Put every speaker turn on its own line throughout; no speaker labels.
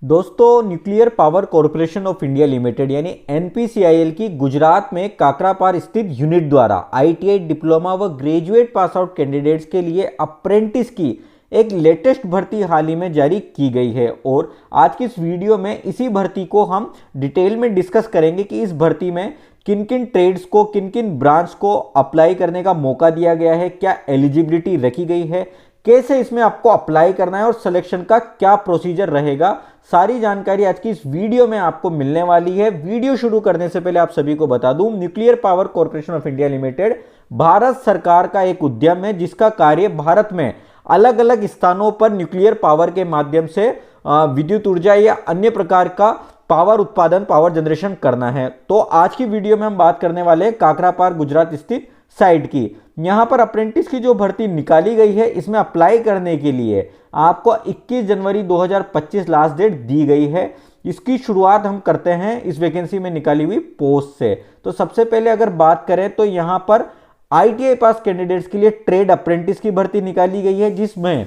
दोस्तों, nuclear power corporation of India limited यानी NPCIL की गुजरात में काकरापार स्थित यूनिट द्वारा आईटीआई डिप्लोमा व ग्रेजुएट पास आउट कैंडिडेट्स के लिए अप्रेंटिस की एक लेटेस्ट भर्ती हाल ही में जारी की गई है। और आज की इस वीडियो में इसी भर्ती को हम डिटेल में डिस्कस करेंगे कि इस भर्ती में किन किन ट्रेड्स को, किन किन ब्रांच को अप्लाई करने का मौका दिया गया है, क्या एलिजिबिलिटी रखी गई है, कैसे इसमें आपको अप्लाई करना है और सिलेक्शन का क्या प्रोसीजर रहेगा। सारी जानकारी आज की इस वीडियो में आपको मिलने वाली है। वीडियो शुरू करने से पहले आप सभी को बता दूं, nuclear power corporation of India limited Bharat सरकार का एक उद्यम है जिसका कार्य भारत में अलग अलग स्थानों पर न्यूक्लियर पावर के माध्यम से विद्युत ऊर्जा या अन्य प्रकार का पावर उत्पादन, पावर जनरेशन करना है। तो आज की वीडियो में हम बात करने वाले हैं काकरापार गुजरात स्थित साइट की। यहां पर अप्रेंटिस की जो भर्ती निकाली गई है, इसमें अप्लाई करने के लिए आपको 21 जनवरी 2025 लास्ट डेट दी गई है। इसकी शुरुआत हम करते हैं इस वैकेंसी में निकाली हुई पोस्ट से। तो सबसे पहले अगर बात करें तो यहां पर आईटीआई पास कैंडिडेट्स के लिए ट्रेड अप्रेंटिस की भर्ती निकाली गई है, जिसमें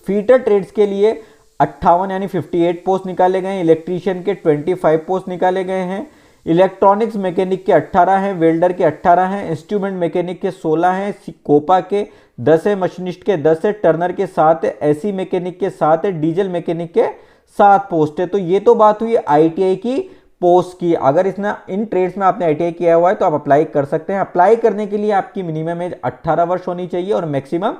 फीटर ट्रेड्स के लिए 58 यानी 58 पोस्ट निकाले गए हैं, इलेक्ट्रीशियन के 25 पोस्ट निकाले गए हैं, इलेक्ट्रॉनिक्स मैकेनिक के 18 हैं, वेल्डर के 18 हैं, इंस्ट्रूमेंट मैकेनिक के 16 हैं, कोपा के 10 है, मशीनिस्ट के 10 है, टर्नर के 7 है, एसी मैकेनिक के 7 है, डीजल मैकेनिक के 7 पोस्ट है। तो ये तो बात हुई आईटीआई की पोस्ट की। अगर इन ट्रेड्स में आपने आईटीआई किया हुआ है तो आप अप्लाई कर सकते हैं। अप्लाई करने के लिए आपकी मिनिमम एज 18 वर्ष होनी चाहिए और मैक्सिमम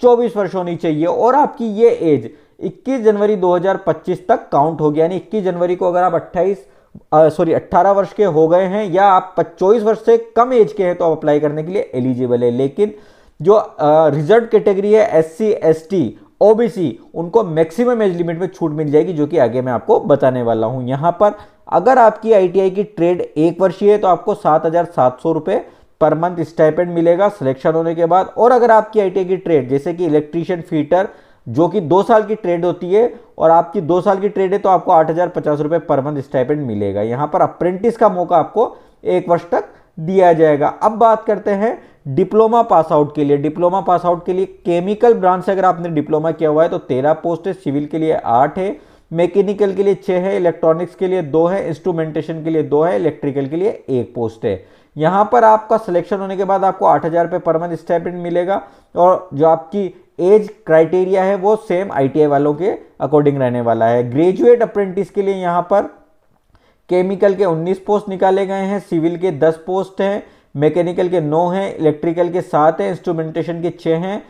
24 वर्ष होनी चाहिए। और आपकी ये एज 21 जनवरी 2025 तक काउंट होगी, यानी 21 जनवरी को अगर आप 18 वर्ष के हो गए हैं या आप 24 वर्ष से कम एज के हैं तो आप अप्लाई करने के लिए एलिजिबल है। लेकिन जो रिजर्व कैटेगरी है एससी, एसटी, ओबीसी, उनको मैक्सिमम एज लिमिट में छूट मिल जाएगी, जो कि आगे मैं आपको बताने वाला हूं। यहां पर अगर आपकी आईटीआई की ट्रेड 1 वर्षीय है तो आपको 7,700 रुपए पर मंथ स्टाइपेंड मिलेगा सिलेक्शन होने के बाद। और अगर आपकी आईटीआई की ट्रेड जैसे कि इलेक्ट्रीशियन, फीटर, जो कि 2 साल की ट्रेड होती है और आपकी 2 साल की ट्रेड है तो आपको 8,050 रुपए पर मंथ स्टाइपेंड मिलेगा। यहां पर अप्रेंटिस का मौका आपको 1 वर्ष तक दिया जाएगा। अब बात करते हैं डिप्लोमा पास आउट के लिए। डिप्लोमा पास आउट के लिए केमिकल ब्रांच से अगर आपने डिप्लोमा किया हुआ है तो 13 पोस्ट है, सिविल के लिए 8 है, मैकेनिकल के लिए 6 है, इलेक्ट्रॉनिक्स के लिए 2 है, इंस्ट्रूमेंटेशन के लिए 2 है, इलेक्ट्रिकल के लिए 1 पोस्ट है। यहां पर आपका सिलेक्शन होने के बाद आपको 8,000 रुपए पर मंथ स्टाइपेंड मिलेगा। और जो आपकी एज क्राइटेरिया है वो सेम आईटीआई वालों के अकॉर्डिंग रहने वाला है। ग्रेजुएट अप्रेंटिस के लिए यहां पर केमिकल के 19 पोस्ट निकाले गए हैं, सिविल के 10 पोस्ट हैं, मैकेनिकल के 9 हैं, इलेक्ट्रिकल के 7 हैं, इंस्ट्रूमेंटेशन के 6 हैं,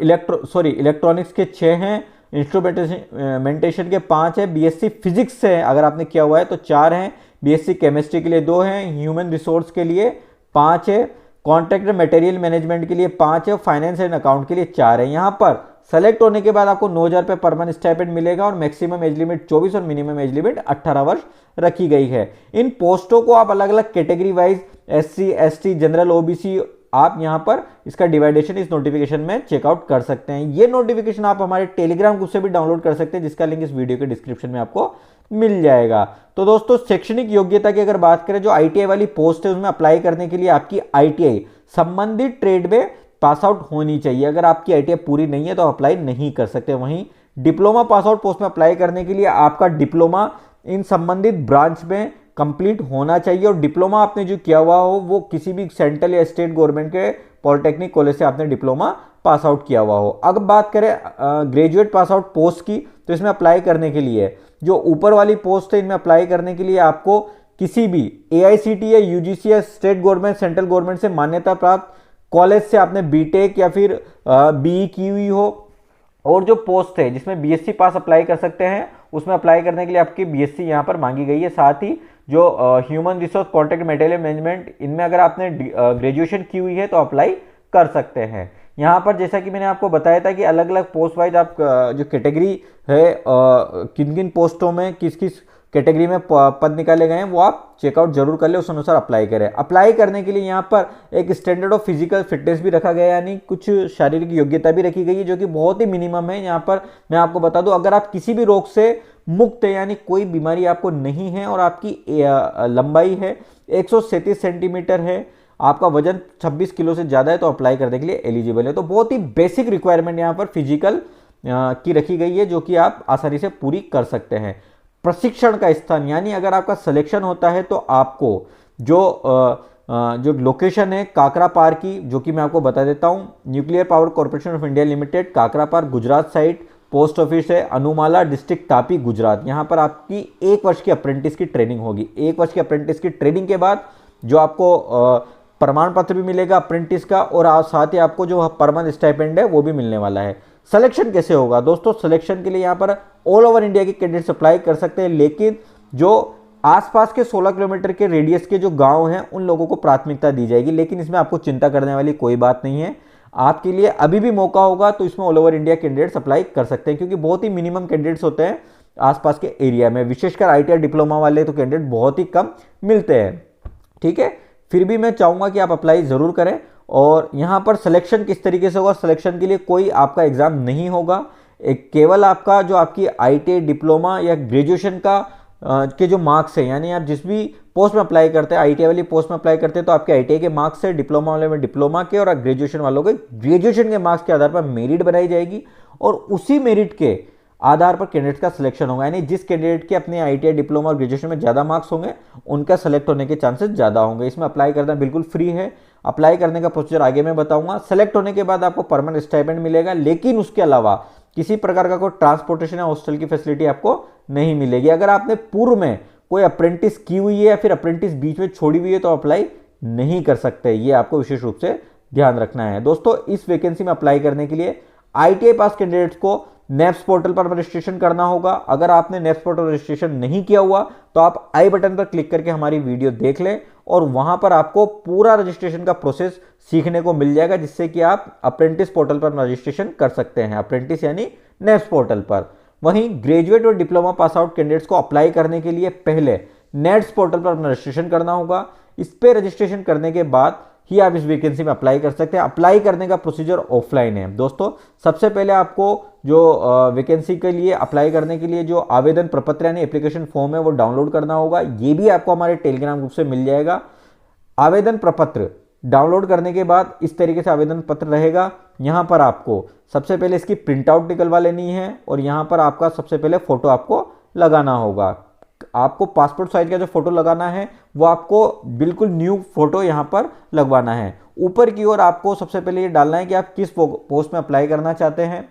इलेक्ट्रॉनिक्स के 6 हैं, इंस्ट्रूमेंटेशन के 5 है, बीएससी फिजिक्स से अगर आपने किया हुआ है तो 4 हैं, बीएससी केमिस्ट्री के लिए 2 हैं, ह्यूमन रिसोर्स के लिए 5 है, कॉन्ट्रैक्टर मटेरियल मैनेजमेंट के लिए 5 है, फाइनेंस एंड अकाउंट के लिए 4 है। यहां पर सेलेक्ट होने के बाद आपको 9,000 रुपए पर मंथ स्टाइपेंड मिलेगा और मैक्सिमम एज लिमिट 24 और मिनिमम एज लिमिट 18 वर्ष रखी गई है। इन पोस्टों को आप अलग अलग category wise SC, ST, general, OBC, आप यहां पर इसका डिवाइडेशन इस नोटिफिकेशन में चेकआउट कर सकते हैं। ये नोटिफिकेशन आप हमारे टेलीग्राम ग्रुप से भी डाउनलोड कर सकते हैं, जिसका लिंक इस वीडियो के डिस्क्रिप्शन में आपको मिल जाएगा। तो दोस्तों, शैक्षणिक योग्यता की अगर बात करें, जो आईटीआई वाली पोस्ट है उसमें अप्लाई करने के लिए आपकी आईटीआई संबंधित ट्रेड में पास आउट होनी चाहिए। अगर आपकी आईटीआई पूरी नहीं है तो अप्लाई नहीं कर सकते। वहीं डिप्लोमा पास आउट पोस्ट में अप्लाई करने के लिए आपका डिप्लोमा इन संबंधित ब्रांच में कंप्लीट होना चाहिए और डिप्लोमा आपने जो किया हुआ हो वो किसी भी सेंट्रल या स्टेट गवर्नमेंट के पॉलिटेक्निक कॉलेज से आपने डिप्लोमा पास आउट किया हुआ हो। अब बात करें ग्रेजुएट पास आउट पोस्ट की, तो इसमें अप्लाई करने के लिए जो ऊपर वाली पोस्ट है, इनमें अप्लाई करने के लिए आपको किसी भी एआईसीटी या यूजीसी या स्टेट गवर्नमेंट, सेंट्रल गवर्नमेंट से मान्यता प्राप्त कॉलेज से आपने बीटेक या फिर बीई की हुई हो। और जो पोस्ट है जिसमें बीएससी पास अप्लाई कर सकते हैं, उसमें अप्लाई करने के लिए आपकी बीएससी यहां पर मांगी गई है। साथ ही जो human resource, contract material management, इनमें अगर आपने ग्रेजुएशन की हुई है तो अप्लाई कर सकते हैं। यहाँ पर जैसा कि मैंने आपको बताया था कि अलग अलग पोस्ट वाइज आप जो कैटेगरी है, किन किन पोस्टों में किस किस कैटेगरी में पद निकाले गए हैं, वो आप चेकआउट जरूर कर ले, उस अनुसार अप्लाई करें। अप्लाई करने के लिए यहाँ पर एक स्टैंडर्ड ऑफ फिजिकल फिटनेस भी रखा गया है, यानी कुछ शारीरिक योग्यता भी रखी गई है जो कि बहुत ही मिनिमम है। यहाँ पर मैं आपको बता दूं, अगर आप किसी भी रोग से मुक्त है, यानी कोई बीमारी आपको नहीं है और आपकी लंबाई है 137 सेंटीमीटर है, आपका वजन 26 किलो से ज़्यादा है, तो अप्लाई करने के लिए एलिजिबल है। तो बहुत ही बेसिक रिक्वायरमेंट यहाँ पर फिजिकल की रखी गई है, जो कि आप आसानी से पूरी कर सकते हैं। प्रशिक्षण का स्थान, यानी अगर आपका सिलेक्शन होता है तो आपको जो लोकेशन है काकरापार की, जो कि मैं आपको बता देता हूँ, nuclear power corporation of India limited, Kakrapar Gujarat site, post office है अनुमाला, डिस्ट्रिक्ट तापी गुजरात। यहाँ पर आपकी 1 वर्ष की अप्रेंटिस की ट्रेनिंग होगी। 1 वर्ष की अप्रेंटिस की ट्रेनिंग के बाद जो आपको प्रमाण पत्र भी मिलेगा अप्रेंटिस का, और साथ ही आपको जो पर मंथ स्टाइपेंड है वो भी मिलने वाला है। सिलेक्शन कैसे होगा दोस्तों? सिलेक्शन के लिए यहाँ पर ऑल ओवर इंडिया के कैंडिडेट्स अप्लाई कर सकते हैं, लेकिन जो आसपास के 16 किलोमीटर के रेडियस के जो गांव हैं उन लोगों को प्राथमिकता दी जाएगी। लेकिन इसमें आपको चिंता करने वाली कोई बात नहीं है, आपके लिए अभी भी मौका होगा, तो इसमें all over India candidates apply कर सकते हैं, क्योंकि बहुत ही मिनिमम कैंडिडेट्स होते हैं आसपास के एरिया में। विशेषकर ITI डिप्लोमा वाले तो कैंडिडेट बहुत ही कम मिलते हैं। ठीक है, फिर भी मैं चाहूँगा कि आप अप्लाई ज़रूर करें। और यहाँ पर सिलेक्शन किस तरीके से होगा? सिलेक्शन के लिए कोई आपका एग्ज़ाम नहीं होगा, एक केवल आपका जो आपकी ITI डिप्लोमा या ग्रेजुएशन का के जो मार्क्स हैं, यानी आप जिस भी पोस्ट में अप्लाई करते हैं, ITI वाली पोस्ट में अप्लाई करते हैं तो आपके ITI के मार्क्स से, डिप्लोमा वाले में डिप्लोमा के, और ग्रेजुएशन वालों के ग्रेजुएशन के मार्क्स के आधार पर मेरिट बनाई जाएगी, और उसी मेरिट के आधार पर कैंडिडेट का सिलेक्शन होगा। यानी जिस कैंडिडेट के अपने ITI डिप्लोमा और ग्रेजुएशन में ज़्यादा मार्क्स होंगे उनका सेलेक्ट होने के चांसेस ज़्यादा होंगे। इसमें अप्लाई करना बिल्कुल फ्री है। अप्लाई करने का प्रोसीजर आगे मैं बताऊंगा। सेलेक्ट होने के बाद आपको परमानेंट स्टाइपेंड मिलेगा, लेकिन उसके अलावा किसी प्रकार का कोई ट्रांसपोर्टेशन या हॉस्टल की फैसिलिटी आपको नहीं मिलेगी। अगर आपने पूर्व में कोई अप्रेंटिस की हुई है या फिर अप्रेंटिस बीच में छोड़ी हुई है तो अप्लाई नहीं कर सकते। ये आपको विशेष रूप से ध्यान रखना है। दोस्तों, इस वैकेंसी में अप्लाई करने के लिए ITI पास कैंडिडेट्स को नेप्स पोर्टल पर रजिस्ट्रेशन करना होगा। अगर आपने नेप्स पोर्टल रजिस्ट्रेशन नहीं किया हुआ तो आप आई बटन पर क्लिक करके हमारी वीडियो देख लें, और वहां पर आपको पूरा रजिस्ट्रेशन का प्रोसेस सीखने को मिल जाएगा, जिससे कि आप अप्रेंटिस पोर्टल पर रजिस्ट्रेशन कर सकते हैं। अप्रेंटिस यानी नेप्स पोर्टल पर। वहीं ग्रेजुएट और डिप्लोमा पास आउट कैंडिडेट्स को अप्लाई करने के लिए पहले नेट्स पोर्टल पर रजिस्ट्रेशन करना होगा। इस पर रजिस्ट्रेशन करने के बाद ही आप इस वैकेंसी में अप्लाई कर सकते हैं। अप्लाई करने का प्रोसीजर ऑफलाइन है। दोस्तों, सबसे पहले आपको जो वैकेंसी के लिए अप्लाई करने के लिए जो आवेदन प्रपत्र यानी एप्लीकेशन फॉर्म है वो डाउनलोड करना होगा। ये भी आपको हमारे टेलीग्राम ग्रुप से मिल जाएगा। आवेदन प्रपत्र डाउनलोड करने के बाद इस तरीके से आवेदन पत्र रहेगा। यहाँ पर आपको सबसे पहले इसकी प्रिंट आउट निकलवा लेनी है, और यहाँ पर आपका सबसे पहले फोटो आपको लगाना होगा। आपको पासपोर्ट साइज का जो फोटो लगाना है वो आपको बिल्कुल न्यू फोटो यहाँ पर लगवाना है। ऊपर की ओर आपको सबसे पहले ये डालना है कि आप किस पोस्ट में अप्लाई करना चाहते हैं।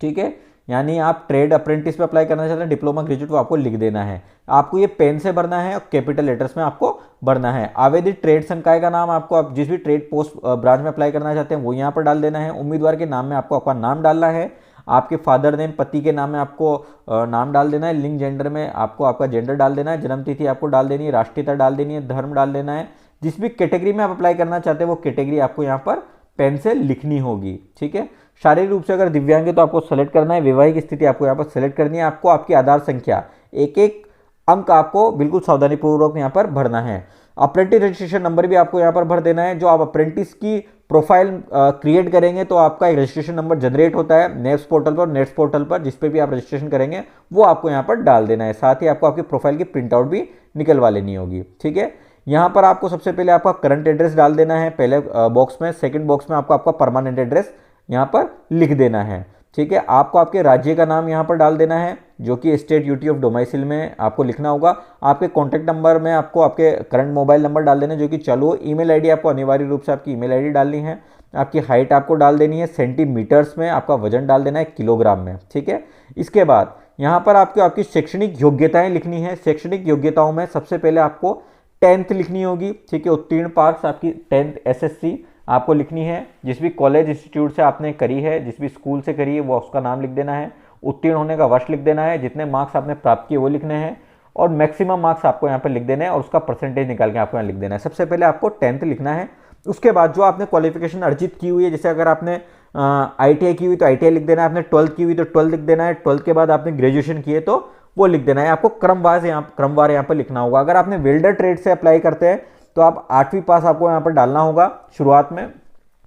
ठीक है, यानी आप ट्रेड अप्रेंटिस में अप्लाई करना चाहते हैं, डिप्लोमा ग्रेजुएट, वो आपको लिख देना है। आपको ये पेन से भरना है और कैपिटल लेटर्स में आपको भरना है। आवेदित ट्रेड संकाय का नाम आपको, आप जिस भी ट्रेड पोस्ट ब्रांच में अप्लाई करना चाहते हैं वो यहाँ पर डाल देना है। उम्मीदवार के नाम में आपको आपका नाम डालना है। आपके फादर नेम, पति के नाम में आपको नाम डाल देना है। लिंग जेंडर में आपको आपका जेंडर डाल देना है। जन्म तिथि आपको डाल देनी है। राष्ट्रीयता डाल देनी है। धर्म डाल देना है। जिस भी कैटेगरी में आप अप्लाई करना चाहते हैं वो कैटेगरी आपको यहाँ पर पेन से लिखनी होगी। ठीक है, शारीरिक रूप से अगर दिव्यांग है तो आपको सेलेक्ट करना है। वैवाहिक स्थिति आपको यहाँ पर सेलेक्ट करनी है। आपको आपकी आधार संख्या, एक एक अंक आपको बिल्कुल सावधानीपूर्वक यहाँ पर भरना है। अप्रेंटिस रजिस्ट्रेशन नंबर भी आपको यहाँ पर भर देना है। जो आप अप्रेंटिस की प्रोफाइल क्रिएट करेंगे तो आपका एक रजिस्ट्रेशन नंबर जनरेट होता है नेट्स पोर्टल पर। नेट्स पोर्टल पर जिस पे भी आप रजिस्ट्रेशन करेंगे वो आपको यहाँ पर डाल देना है। साथ ही आपको आपकी प्रोफाइल की प्रिंट आउट भी निकलवा लेनी होगी। ठीक है, यहाँ पर आपको सबसे पहले आपका करंट एड्रेस डाल देना है पहले बॉक्स में। सेकंड बॉक्स में आपको आपका परमानेंट एड्रेस यहाँ पर लिख देना है। ठीक है, आपको आपके राज्य का नाम यहाँ पर डाल देना है, जो कि स्टेट यूटी ऑफ डोमाइसिल में आपको लिखना होगा। आपके कॉन्टैक्ट नंबर में आपको आपके करंट मोबाइल नंबर डाल देना है जो कि चालू हो। ईमेल आईडी आपको अनिवार्य रूप से आपकी ईमेल आईडी डालनी है। आपकी हाइट आपको डाल देनी है सेंटीमीटर्स में। आपका वजन डाल देना है किलोग्राम में। ठीक है, इसके बाद यहाँ पर आपको आपकी शैक्षणिक योग्यताएं लिखनी है। शैक्षणिक योग्यताओं में सबसे पहले आपको 10th लिखनी होगी। ठीक है, उत्तीर्ण पास आपकी 10th SSC आपको लिखनी है। जिस भी कॉलेज इंस्टीट्यूट से आपने करी है, जिस भी स्कूल से करी है, वो उसका नाम लिख देना है। उत्तीर्ण होने का वर्ष लिख देना है। जितने मार्क्स आपने प्राप्त किए वो लिखने हैं, और मैक्सिमम मार्क्स आपको यहाँ पर लिख देना है, और उसका परसेंटेज निकाल के आपको यहाँ लिख देना है। सबसे पहले आपको 10th लिखना है। उसके बाद जो आपने क्वालिफिकेशन अर्जित की हुई है, जैसे अगर आपने ITI की हुई तो ITI लिख देना है। आपने 12th की हुई तो 12 लिख देना है। 12th के बाद आपने ग्रेजुएशन किए तो वो लिख देना है। आपको क्रमवार यहाँ पर लिखना होगा। अगर आपने वेल्डर ट्रेड से अप्लाई करते हैं तो आप 8वीं पास आपको यहाँ पर डालना होगा शुरुआत में,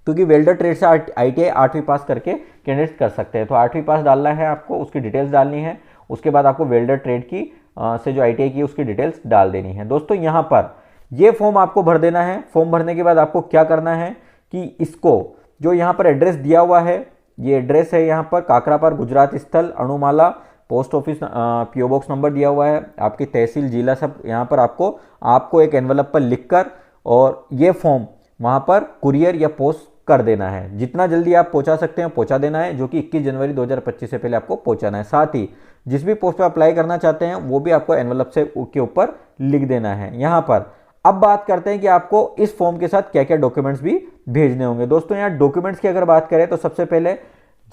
क्योंकि वेल्डर ट्रेड से ITI 8वीं पास करके कैंडिडेट कर सकते हैं। तो 8वीं पास डालना है आपको, उसकी डिटेल्स डालनी है। उसके बाद आपको वेल्डर ट्रेड की से जो ITI की उसकी डिटेल्स डाल देनी है। दोस्तों, यहाँ पर ये फॉर्म आपको भर देना है। फॉर्म भरने के बाद आपको क्या करना है कि इसको जो यहाँ पर एड्रेस दिया हुआ है, ये एड्रेस है यहाँ पर काकरापार गुजरात स्थल अनुमाला post office PO box number दिया हुआ है, आपकी तहसील जिला सब यहाँ पर आपको एक एनवलप पर लिखकर और ये फॉर्म वहाँ पर कुरियर या पोस्ट कर देना है। जितना जल्दी आप पहुँचा सकते हैं पहुँचा देना है, जो कि 21 जनवरी 2025 से पहले आपको पहुँचाना है। साथ ही जिस भी पोस्ट पर अप्लाई करना चाहते हैं वो भी आपको एनवलप से के ऊपर लिख देना है यहाँ पर। अब बात करते हैं कि आपको इस फॉर्म के साथ क्या क्या डॉक्यूमेंट्स भी भेजने होंगे। दोस्तों यहाँ डॉक्यूमेंट्स की अगर बात करें तो सबसे पहले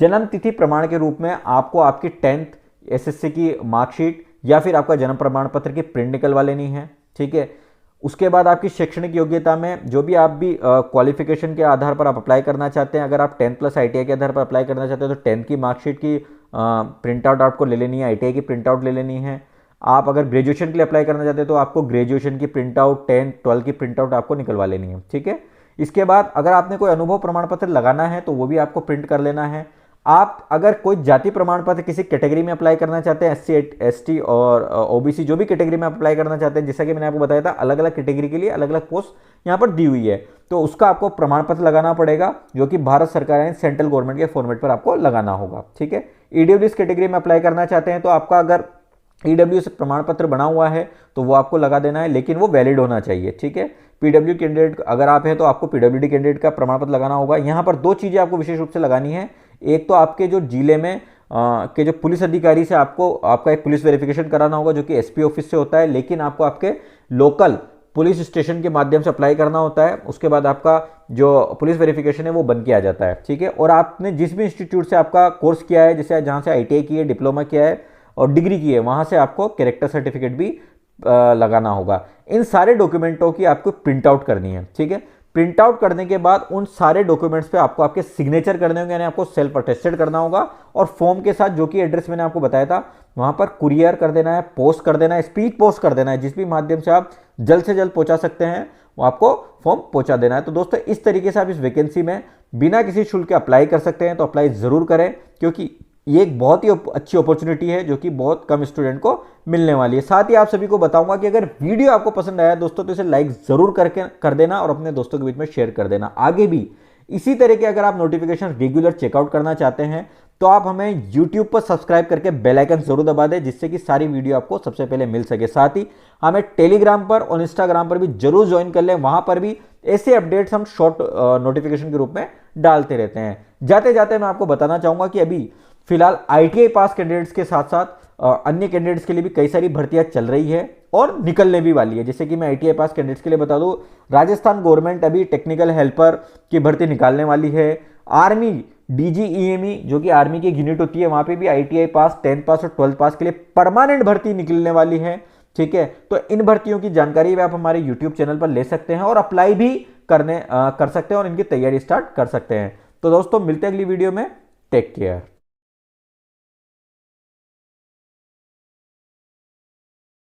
जन्म तिथि प्रमाण के रूप में आपको आपकी 10th एसएससी की मार्कशीट या फिर आपका जन्म प्रमाण पत्र की प्रिंट निकलवा लेनी है, ठीक है। उसके बाद आपकी शैक्षणिक योग्यता में जो भी आप भी क्वालिफिकेशन के आधार पर आप अप्लाई करना चाहते हैं, अगर आप 10+ ITI के आधार पर अप्लाई करना चाहते हैं तो 10th की मार्कशीट की प्रिंट आउट आपको ले लेनी है, ITI की प्रिंट आउट ले लेनी है। आप अगर ग्रेजुएशन के लिए अप्लाई करना चाहते हैं तो आपको ग्रेजुएशन की प्रिंट आउट, 10th 12 की प्रिंट आउट आपको निकलवा लेनी है, ठीक है। इसके बाद अगर आपने कोई अनुभव प्रमाण पत्र लगाना है तो वो भी आपको प्रिंट कर लेना है। आप अगर कोई जाति प्रमाण पत्र किसी कैटेगरी में अप्लाई करना चाहते हैं, SC ST और OBC जो भी कैटेगरी में अप्लाई करना चाहते हैं, जैसा कि मैंने आपको बताया था अलग अलग कैटेगरी के लिए अलग अलग पोस्ट यहाँ पर दी हुई है, तो उसका आपको प्रमाण पत्र लगाना पड़ेगा जो कि भारत सरकार यानी सेंट्रल गवर्नमेंट के फॉर्मेट पर आपको लगाना होगा, ठीक है। EWS कैटेगरी में अप्लाई करना चाहते हैं तो आपका अगर EWS प्रमाण पत्र बना हुआ है तो वो आपको लगा देना है, लेकिन वो वैलिड होना चाहिए, ठीक है। PW कैंडिडेट अगर आप हैं तो आपको PWD कैंडिडेट का प्रमाण पत्र लगाना होगा। यहाँ पर 2 चीज़ें आपको विशेष रूप से लगानी है। एक तो आपके जो जिले में के जो पुलिस अधिकारी से आपका एक पुलिस वेरिफिकेशन कराना होगा जो कि SP ऑफिस से होता है, लेकिन आपको आपके लोकल पुलिस स्टेशन के माध्यम से अप्लाई करना होता है। उसके बाद आपका जो पुलिस वेरिफिकेशन है वो बन के आ जाता है, ठीक है। और आपने जिस भी इंस्टीट्यूट से आपका कोर्स किया है, जैसे जहाँ से ITI की है, डिप्लोमा किया है और डिग्री की है, वहाँ से आपको कैरेक्टर सर्टिफिकेट भी लगाना होगा। इन सारे डॉक्यूमेंटों की आपको प्रिंट आउट करनी है, ठीक है। प्रिंट आउट करने के बाद उन सारे डॉक्यूमेंट्स पे आपको आपके सिग्नेचर करने होंगे, यानी आपको सेल्फ अटेस्टेड करना होगा और फॉर्म के साथ जो कि एड्रेस मैंने आपको बताया था वहां पर कुरियर कर देना है, पोस्ट कर देना है, स्पीड पोस्ट कर देना है, जिस भी माध्यम से आप जल्द से जल्द पहुंचा सकते हैं वो आपको फॉर्म पहुंचा देना है। तो दोस्तों इस तरीके से आप इस वैकेंसी में बिना किसी शुल्क के अप्लाई कर सकते हैं, तो अप्लाई जरूर करें क्योंकि ये एक बहुत ही अच्छी अपॉर्चुनिटी है जो कि बहुत कम स्टूडेंट को मिलने वाली है। साथ ही आप सभी को बताऊंगा कि अगर वीडियो आपको पसंद आया दोस्तों तो इसे लाइक जरूर कर देना और अपने दोस्तों के बीच में शेयर कर देना। आगे भी इसी तरह के अगर आप नोटिफिकेशन रेगुलर चेकआउट करना चाहते हैं तो आप हमें YouTube पर सब्सक्राइब करके बेल आइकन जरूर दबा दें, जिससे कि सारी वीडियो आपको सबसे पहले मिल सके। साथ ही हमें टेलीग्राम पर और इंस्टाग्राम पर भी जरूर ज्वाइन कर लें, वहां पर भी ऐसे अपडेट्स हम शॉर्ट नोटिफिकेशन के रूप में डालते रहते हैं। जाते जाते मैं आपको बताना चाहूंगा कि अभी फिलहाल ITI पास कैंडिडेट्स के साथ साथ अन्य कैंडिडेट्स के लिए भी कई सारी भर्तियां चल रही है और निकलने भी वाली है। जैसे कि मैं ITI पास कैंडिडेट्स के लिए बता दूं, राजस्थान गवर्नमेंट अभी टेक्निकल हेल्पर की भर्ती निकालने वाली है। आर्मी DGEME जो कि आर्मी की यूनिट होती है, वहां पे भी ITI पास, 10th पास और 12th पास के लिए परमानेंट भर्ती निकलने वाली है, ठीक है। तो इन भर्तियों की जानकारी भी आप हमारे YouTube चैनल पर ले सकते हैं और अप्लाई भी कर सकते हैं और इनकी तैयारी स्टार्ट कर सकते हैं। तो दोस्तों मिलते हैं अगली वीडियो में, टेक केयर।